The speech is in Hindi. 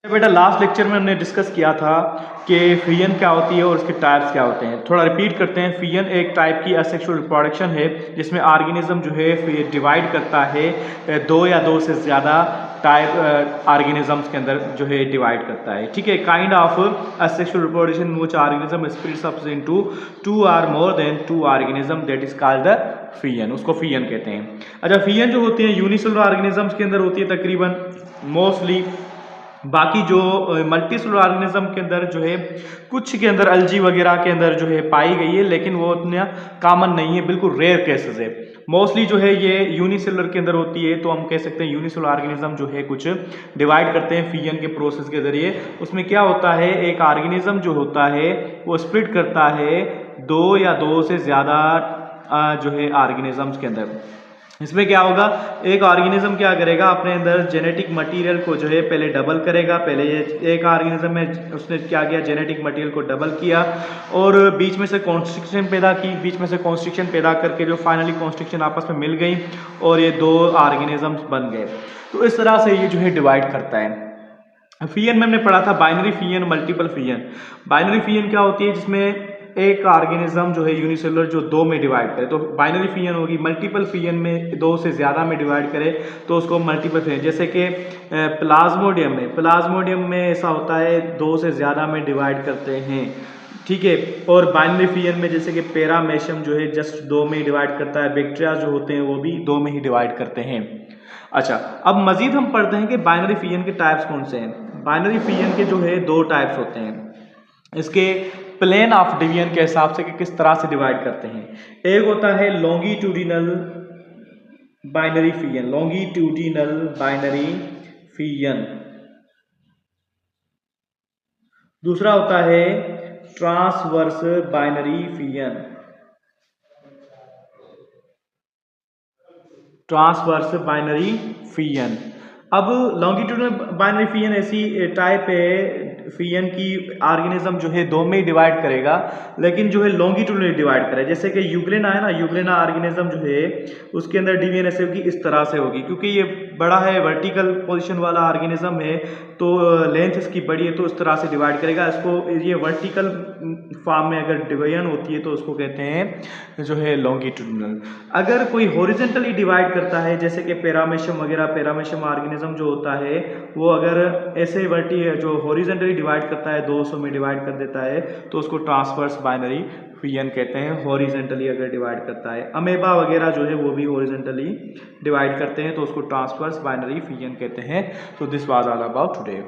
बेटा लास्ट लेक्चर में हमने डिस्कस किया था कि फियन क्या होती है और उसके टाइप्स क्या होते हैं। थोड़ा रिपीट करते हैं। फियन एक टाइप की असेक्सुअल रिप्रोडक्शन है जिसमें ऑर्गेनिज्म जो है डिवाइड करता है दो या दो से ज़्यादा टाइप ऑर्गेनिजम्स के अंदर जो है डिवाइड करता है। ठीक है, kind of asexual reproduction which organism splits up into two और more than two organism that is called the fission. उसको फियन कहते हैं। अच्छा, फियन जो होती है यूनिसेलुलर ऑर्गेनिजम्स के अंदर होती है तकरीबन मोस्टली। बाकी जो मल्टीसेलुलर ऑर्गेनिज्म के अंदर जो है कुछ के अंदर अलजी वगैरह के अंदर जो है पाई गई है, लेकिन वो उतना कॉमन नहीं है, बिल्कुल रेयर केसेस है। मोस्टली जो है ये यूनिसेलुलर के अंदर होती है, तो हम कह सकते हैं यूनिसेलुलर ऑर्गेनिज्म जो है कुछ डिवाइड करते हैं फियन के प्रोसेस के जरिए। उसमें क्या होता है, एक ऑर्गेनिज्म जो होता है वो स्प्लिट करता है दो या दो से ज़्यादा जो है ऑर्गेनिजम्स के अंदर। इसमें क्या होगा, एक ऑर्गेनिज्म क्या करेगा, अपने अंदर जेनेटिक मटेरियल को जो है पहले डबल करेगा। पहले ये एक ऑर्गेनिज्म में उसने क्या किया, जेनेटिक मटेरियल को डबल किया और बीच में से कॉन्स्ट्रिक्शन पैदा की। बीच में से कॉन्स्ट्रिक्शन पैदा करके जो फाइनली कॉन्स्ट्रिक्शन आपस में मिल गई और ये दो ऑर्गेनिजम्स बन गए। तो इस तरह से ये जो है डिवाइड करता है। फियन में हमने पढ़ा था बाइनरी फियन, मल्टीपल फियन। बाइनरी फियन क्या होती है, जिसमें एक ऑर्गेनिज्म जो है यूनिसेलुलर जो दो में डिवाइड करे तो बाइनरी फियन होगी। मल्टीपल फियन में दो से ज़्यादा में डिवाइड करे तो उसको मल्टीपल फियन। जैसे कि प्लाज्मोडियम में ऐसा होता है, दो से ज़्यादा में डिवाइड करते हैं। ठीक है, और बाइनरी फियन में जैसे कि पैरामेशियम जो है जस्ट दो में ही डिवाइड करता है। बैक्टीरिया जो होते हैं वो भी दो में ही डिवाइड करते हैं। अच्छा, अब मजीद हम पढ़ते हैं कि बाइनरी फियन के टाइप्स कौन से हैं। बाइनरी फियन के जो है दो टाइप्स होते हैं। इसके प्लेन ऑफ डिवीजन के हिसाब से कि किस तरह से डिवाइड करते हैं। एक होता है लॉन्गिट्यूडिनल बाइनरी फियन, लॉन्गिट्यूडिनल बाइनरी फियन। दूसरा होता है ट्रांसवर्स बाइनरी फियन, ट्रांसवर्स बाइनरी फियन। अब लॉन्गिट्यूडिनल बाइनरी फियन ऐसी टाइप है फियन की, ऑर्गेनिज्म जो है दो में ही डिवाइड करेगा, लेकिन जो है लॉन्गिट्यूडिनली डिवाइड करे। जैसे कि यूग्लेना है ना, यूग्लेना ऑर्गेनिज्म जो है उसके अंदर डिवीजन ऐसे होगी, इस तरह से होगी, क्योंकि ये बड़ा है, वर्टिकल पोजीशन वाला ऑर्गेनिज्म है, तो लेंथ इसकी बड़ी है, तो इस तरह से डिवाइड करेगा। इसको ये वर्टिकल फॉर्म में अगर डिवीजन होती है तो उसको कहते हैं जो है लॉन्गिट्यूडिनल। अगर कोई हॉरिजॉन्टली डिवाइड करता है, जैसे कि पैरामेशियम वगैरह, पैरामेशियम ऑर्गेनिज्म जो होता है वो अगर ऐसे जो हॉरिजॉन्टली डिवाइड करता है, 200 में डिवाइड कर देता है, तो उसको ट्रांसवर्स बाइनरी फियन कहते हैं। हॉरिजॉन्टली अगर डिवाइड करता है, अमेबा वगैरह जो है वो भी हॉरिजॉन्टली डिवाइड करते हैं, तो उसको ट्रांसवर्स बाइनरी फियन कहते हैं। तो this was all about today.